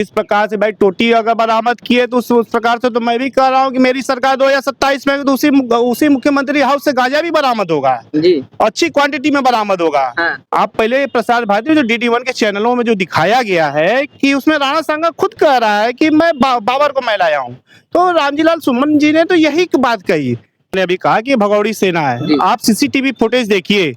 इस प्रकार से भाई टोटी अगर बरामद किए तो उस प्रकार से तो मैं भी कह रहा हूँ कि मेरी सरकार 2027 में तो उसी मुख्यमंत्री हाउस से गांजा भी बरामद होगा जी। अच्छी क्वांटिटी में बरामद होगा। हाँ। आप पहले प्रसार भारती जो DD1 के चैनलों में जो दिखाया गया है कि उसमें राणा सांगा खुद कह रहा है कि मैं बाबर को मैं लाया हूँ, तो रामजीलाल सुमन जी ने तो यही बात कही। मैंने अभी कहा कि भगौड़ी सेना है, आप CCTV फुटेज देखिए,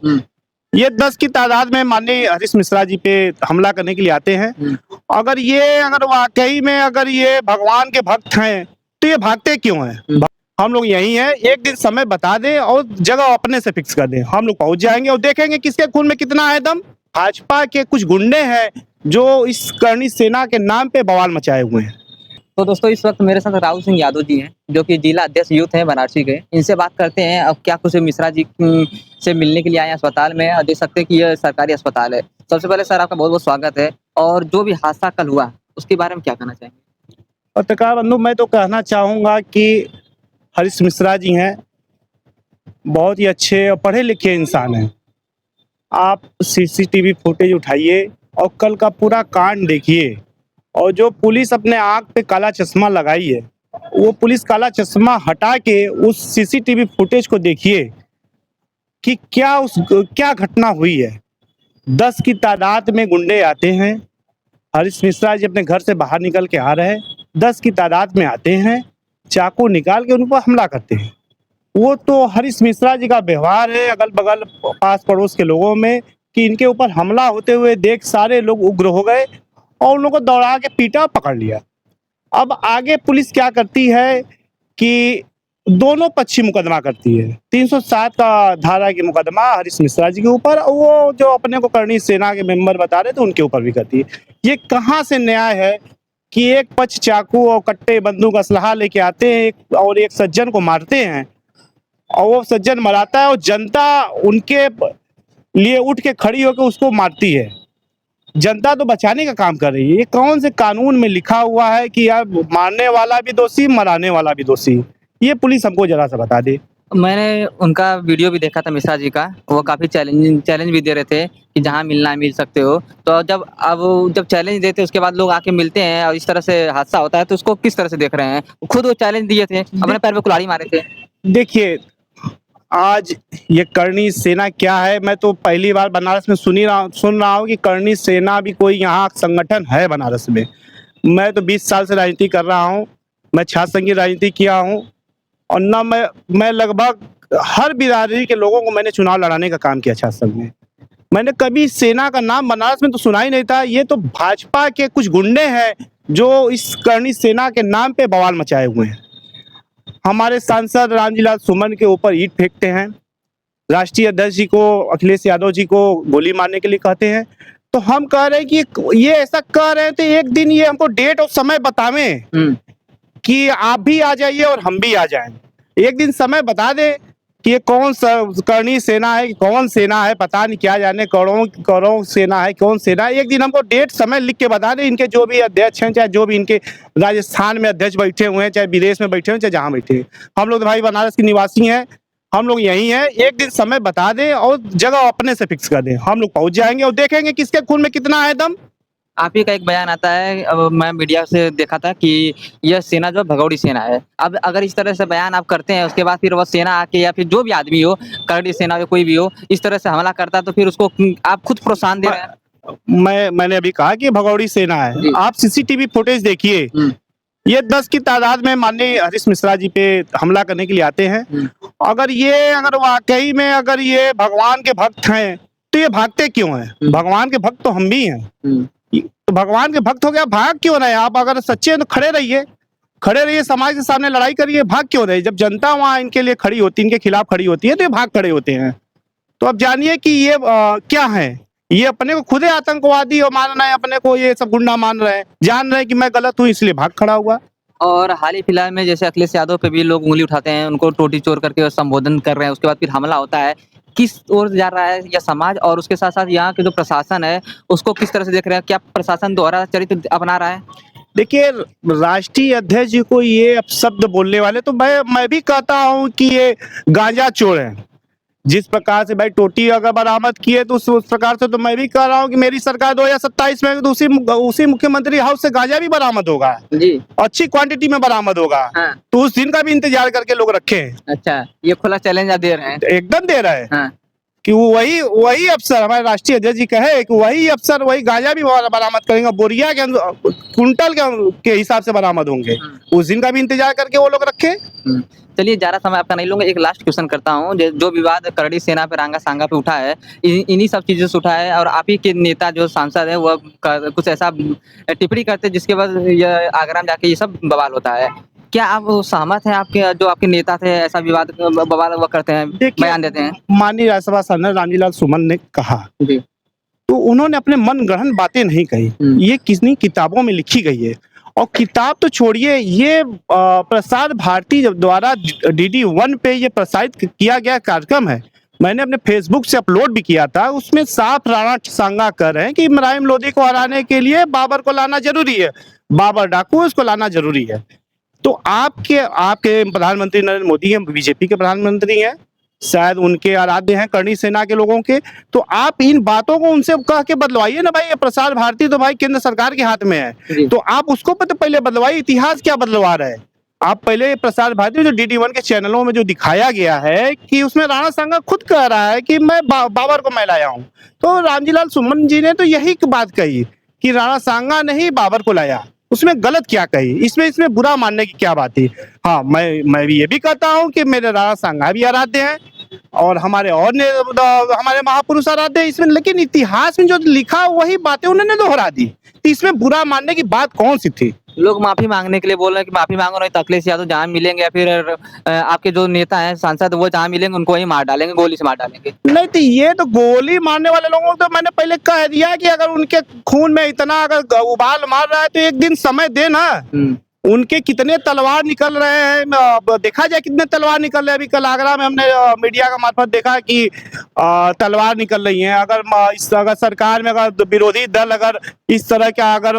ये 10 की तादाद में माननीय हरीश मिश्रा जी पे हमला करने के लिए आते हैं। अगर वाकई में अगर ये भगवान के भक्त हैं तो ये भागते क्यों हैं? हम लोग यही हैं, एक दिन समय बता दें और जगह अपने से फिक्स कर दें, हम लोग पहुंच जाएंगे और देखेंगे किसके खून में कितना है दम। भाजपा के कुछ गुंडे हैं जो इस करनी सेना के नाम पे बवाल मचाए हुए हैं। तो दोस्तों इस वक्त मेरे साथ राहुल सिंह यादव जी हैं जो कि जिला अध्यक्ष यूथ हैं बनारसी के। इनसे बात करते हैं अब क्या कुछ मिश्रा जी से मिलने के लिए आए अस्पताल में, और देख सकते हैं कि यह सरकारी अस्पताल है। सबसे पहले सर आपका बहुत बहुत स्वागत है, और जो भी हादसा कल हुआ उसके बारे में क्या कहना चाहेंगे? पत्रकार बंधु, मैं तो कहना चाहूँगा कि हरीश मिश्रा जी हैं बहुत ही अच्छे और पढ़े लिखे इंसान हैं। आप CCTV फुटेज उठाइए और कल का पूरा कांड देखिए, और जो पुलिस अपने आँख पे काला चश्मा लगाई है वो पुलिस काला चश्मा हटा के उस CCTV फुटेज को देखिए कि क्या घटना हुई है। 10 की तादाद में गुंडे आते हैं, हरीश मिश्रा जी अपने घर से बाहर निकल के आ रहे हैं, 10 की तादाद में आते हैं, चाकू निकाल के उन पर हमला करते हैं। वो तो हरीश मिश्रा जी का व्यवहार है अगल बगल पास पड़ोस के लोगों में कि इनके ऊपर हमला होते हुए देख सारे लोग उग्र हो गए और उन लोगों को दौड़ा के पीटा, पकड़ लिया। अब आगे पुलिस क्या करती है कि दोनों पक्षी मुकदमा करती है। 307 का धारा की मुकदमा हरीश मिश्रा जी के ऊपर, वो जो अपने को करनी सेना के मेंबर बता रहे थे उनके ऊपर भी करती है। ये कहाँ से न्याय है कि एक पक्ष चाकू और कट्टे बंदूक असलहा लेके आते हैं और एक सज्जन को मारते हैं, और वो सज्जन मराता है और जनता उनके लिए उठ के खड़ी होकर उसको मारती है। जनता तो बचाने का काम कर रही है। ये कौन से कानून में लिखा हुआ है कि यार मारने वाला भी दोषी, मराने वाला भी दोषी? ये पुलिस हमको जरा सा बता दे। मैंने उनका वीडियो भी देखा था मिश्रा जी का, वो काफ़ी चैलेंज भी दे रहे थे कि जहाँ मिलना है मिल सकते हो। तो जब चैलेंज देते उसके बाद लोग आके मिलते हैं और इस तरह से हादसा होता है, तो उसको किस तरह से देख रहे हैं? खुद वो चैलेंज दिए थे, अपने पैर पे कुल्हाड़ी मारे थे। देखिए, आज ये करनी सेना क्या है, मैं तो पहली बार बनारस में सुन रहा हूँ कि करनी सेना भी कोई यहाँ संगठन है बनारस में। मैं तो 20 साल से राजनीति कर रहा हूँ, मैं छात्र संघ की राजनीति किया हूँ, और ना मैं लगभग हर बिरादरी के लोगों को मैंने चुनाव लड़ाने का काम किया छात्र संघ में। मैंने कभी सेना का नाम बनारस में तो सुना ही नहीं था। ये तो भाजपा के कुछ गुंडे हैं जो इस करनी सेना के नाम पे बवाल मचाए हुए हैं। हमारे सांसद रामजीलाल सुमन के ऊपर ईंट फेंकते हैं, राष्ट्रीय अध्यक्ष जी को अखिलेश यादव जी को गोली मारने के लिए कहते हैं। तो हम कह रहे हैं कि ये ऐसा कह रहे थे, एक दिन ये हमको डेट और समय बतावें कि आप भी आ जाइए और हम भी आ जाएं। एक दिन समय बता दें कि ये कौन सा करनी सेना है, कौन सेना है, पता नहीं क्या जाने, करोड़ सेना है, कौन सेना है। एक दिन हमको डेट समय लिख के बता दें। इनके जो भी अध्यक्ष हैं, चाहे जो भी इनके राजस्थान में अध्यक्ष बैठे हुए हैं, चाहे विदेश में बैठे हुए हैं, चाहे जहाँ बैठे हैं, हम लोग तो भाई बनारस के निवासी हैं, हम लोग यही हैं। एक दिन समय बता दें और जगह अपने से फिक्स कर दें, हम लोग पहुंच जाएंगे और देखेंगे किसके खून में कितना है दम। आप ही का एक बयान आता है, अब मैं मीडिया से देखा था कि यह सेना जो भगौड़ी सेना है। अब अगर इस तरह से बयान आप करते हैं, उसके बाद फिर वह सेना आके या फिर जो भी आदमी हो, करनी सेना हो कोई भी हो, इस तरह से हमला करता है, तो फिर उसको आप खुद प्रोत्साहन दे रहे हैं। मैंने अभी कहा कि भगौड़ी सेना है। आप CCTV फुटेज देखिए, ये 10 की तादाद में माननीय हरीश मिश्रा जी पे हमला करने के लिए आते हैं। अगर वाकई में अगर ये भगवान के भक्त हैं तो ये भागते क्यों हैं? भगवान के भक्त तो हम भी हैं। तो भगवान के भक्त हो गया, भाग क्यों रहे? आप अगर सच्चे हैं तो खड़े रहिए, समाज के सामने लड़ाई करिए, भाग क्यों रहे? जब जनता वहां इनके लिए खड़ी होती है, इनके खिलाफ खड़ी होती है, तो ये भाग खड़े होते हैं। तो अब जानिए कि ये क्या है। ये अपने को खुद आतंकवादी और मान रहे हैं, अपने को ये सब गुंडा मान रहे हैं, जान रहे हैं कि मैं गलत हूँ, इसलिए भाग खड़ा हुआ। और हाल ही फिलहाल में जैसे अखिलेश यादव पे भी लोग उंगली उठाते हैं, उनको टोटी चोर करके संबोधन कर रहे हैं, उसके बाद फिर हमला होता है। किस ओर जा रहा है यह समाज, और उसके साथ साथ यहाँ के जो प्रशासन है उसको किस तरह से देख रहे हैं? क्या प्रशासन दोहरा चरित्र अपना रहा है? देखिए, राष्ट्रीय अध्यक्ष जी को ये अपशब्द बोलने वाले, तो मैं भी कहता हूँ कि ये गांजा चोर हैं। जिस प्रकार से भाई टोटी अगर बरामद किए तो उस प्रकार से तो मैं भी कह रहा हूँ कि मेरी सरकार 2027 में तो उसी मुख्यमंत्री हाउस से गांजा भी बरामद होगा, जी। अच्छी क्वांटिटी में बरामद होगा। हाँ। तो उस दिन का भी इंतजार करके लोग रखे हैं। अच्छा, ये खुला चैलेंज आप दे रहे हैं। एकदम दे रहे हैं हाँ। कि वही अफसर, हमारे राष्ट्रीय अध्यक्ष जी कहे कि वही अफसर वही गांजा भी बरामद करेंगे, बोरिया के कुंटल के हिसाब से बरामद होंगे। उस दिन का भी इंतजार करके वो लोग रखे। चलिए, ज़्यादा समय आपका नहीं लूँगा, एक लास्ट क्वेश्चन करता हूँ। जो विवाद करड़ी सेना पे रांगा सांगा पे उठा है, इन्हीं सब चीज़ों से उठा है और आप ही के नेता जो सांसद है वो कुछ ऐसा टिप्पणी करते हैं जिसके बाद ये आगरा में जाके ये सब बवाल होता है। क्या आप सहमत हैं, आपके जो आपके नेता थे ऐसा विवाद बवाल वो करते हैं, बयान देते हैं? माननीय राज्यसभा सांसद रामजीलाल सुमन ने कहा जी। तो उन्होंने अपने मन गढ़ंत बातें नहीं कही, ये कितनी किताबों में लिखी गई है। और किताब तो छोड़िए, ये प्रसार भारती द्वारा DD1 पे ये प्रसारित किया गया कार्यक्रम है। मैंने अपने फेसबुक से अपलोड भी किया था, उसमें साफ राणा सांगा कर रहे हैं कि इब्राहिम लोदी को हराने के लिए बाबर को लाना जरूरी है, बाबर डाकू उसको लाना जरूरी है। तो आपके प्रधानमंत्री नरेंद्र मोदी हैं, बीजेपी के प्रधानमंत्री हैं, शायद उनके आराध्य हैं करणी सेना के लोगों के, तो आप इन बातों को उनसे कह के बदलवाइए ना भाई। ये प्रसार भारती तो भाई केंद्र सरकार के हाथ में है, तो आप उसको तो पहले बदलवाइए। इतिहास क्या बदलवा रहे हैं आप? पहले प्रसार भारती जो DD1 के चैनलों में जो दिखाया गया है कि उसमें राणा सांगा खुद कह रहा है कि मैं बाबर को मैं लाया हूँ, तो रामजीलाल सुमन जी ने तो यही बात कही कि राणा सांगा ने ही बाबर को लाया। उसमें गलत क्या कही? इसमें बुरा मानने की क्या बात है? हाँ, मैं भी ये भी कहता हूँ कि मेरे राणा सांगा भी आराध्य हैं और हमारे महापुरुष आराध्य हैं इसमें, लेकिन इतिहास में जो लिखा वही बातें उन्होंने दोहरा दी। तो इसमें बुरा मानने की बात कौन सी थी? लोग माफी मांगने के लिए बोल रहे हैं कि माफी मांगो, नहीं तो अखिलेश यादव जहाँ मिलेंगे या फिर आपके जो नेता हैं सांसद वो जहाँ मिलेंगे उनको ही मार डालेंगे, गोली से मार डालेंगे। नहीं, तो ये तो गोली मारने वाले लोगों को तो मैंने पहले कह दिया कि अगर उनके खून में इतना अगर उबाल मार रहा है तो एक दिन समय देना। उनके कितने तलवार निकल रहे हैं, देखा जाए कितने तलवार निकल रहे हैं। अभी कल आगरा में हमने मीडिया का मार्फत देखा कि तलवार निकल रही हैं। अगर सरकार में अगर विरोधी दल अगर इस तरह का अगर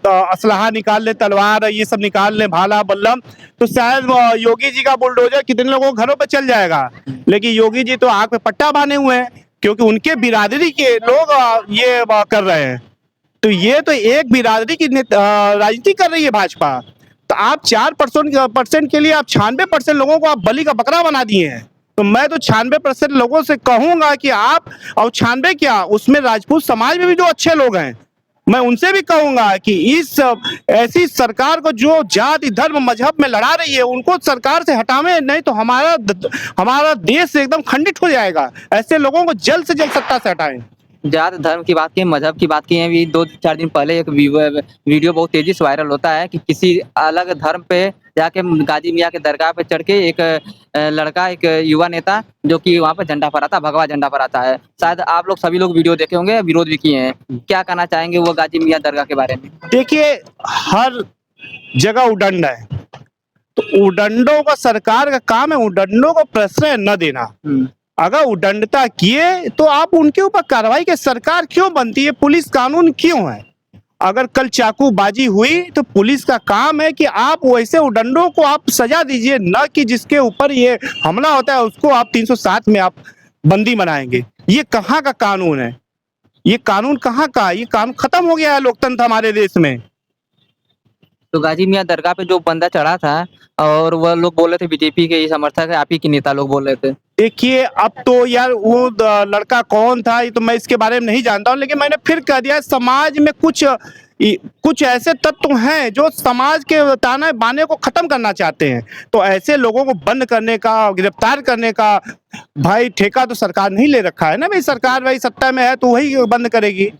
असलहा निकाल ले, तलवार ये सब निकाल ले, भाला बल्लम, तो शायद योगी जी का बुलडोजर कितने लोगों के घरों पर चल जाएगा। लेकिन योगी जी तो आग पे पट्टा बांधे हुए हैं क्योंकि उनके बिरादरी के लोग ये कर रहे हैं। तो ये तो एक बिरादरी की राजनीति कर रही है भाजपा। तो आप 4% के लिए आप 96% लोगों को आप बलि का बकरा बना दिए हैं। तो मैं तो 96% लोगों से कहूंगा कि आप, और 96 क्या, उसमें राजपूत समाज में भी जो अच्छे लोग हैं, मैं उनसे भी कहूंगा कि इस ऐसी सरकार को जो जाति धर्म मजहब में लड़ा रही है उनको सरकार से हटावे, नहीं तो हमारा देश एकदम खंडित हो जाएगा। ऐसे लोगों को जल्द से जल्द सत्ता से हटाएं। जात धर्म की बात की, मजहब की बात की है। अभी 2-4 दिन पहले एक वीडियो बहुत तेजी से वायरल होता है कि किसी अलग धर्म पे जाके गाजी मियाँ के दरगाह पे चढ़ के एक लड़का, एक युवा नेता जो कि वहाँ पे झंडा फहराता, भगवा झंडा फहराता है। शायद आप लोग सभी लोग वीडियो देखे होंगे, विरोध भी किए हैं। क्या कहना चाहेंगे वो गाजी मियाँ दरगाह के बारे में? देखिए, हर जगह उदंड है, तो उदंडों का सरकार का काम है उदंडों को प्रश्रय न देना। अगर उदंडता किए तो आप उनके ऊपर कार्रवाई के, सरकार क्यों बनती है, पुलिस कानून क्यों है? अगर कल चाकूबाजी हुई तो पुलिस का काम है कि आप वैसे उदंडों को आप सजा दीजिए, न कि जिसके ऊपर ये हमला होता है उसको आप 307 में आप बंदी बनाएंगे। ये कहाँ का कानून है? ये कानून कहाँ का? ये कानून खत्म हो गया है लोकतंत्र हमारे देश में। तो गाजी मियाँ दरगाह पे जो बंदा चढ़ा था और वह लोग बोल रहे थे बीजेपी के समर्थक है, आप ही के नेता लोग बोल रहे थे। देखिए, अब तो यार वो लड़का कौन था ये तो मैं इसके बारे में नहीं जानता हूँ, लेकिन मैंने फिर कह दिया समाज में कुछ ऐसे तत्व हैं जो समाज के ताने बाने को खत्म करना चाहते हैं। तो ऐसे लोगों को बंद करने का, गिरफ्तार करने का भाई ठेका तो सरकार नहीं ले रखा है ना भाई। सरकार भाई सत्ता में है तो वही बंद करेगी।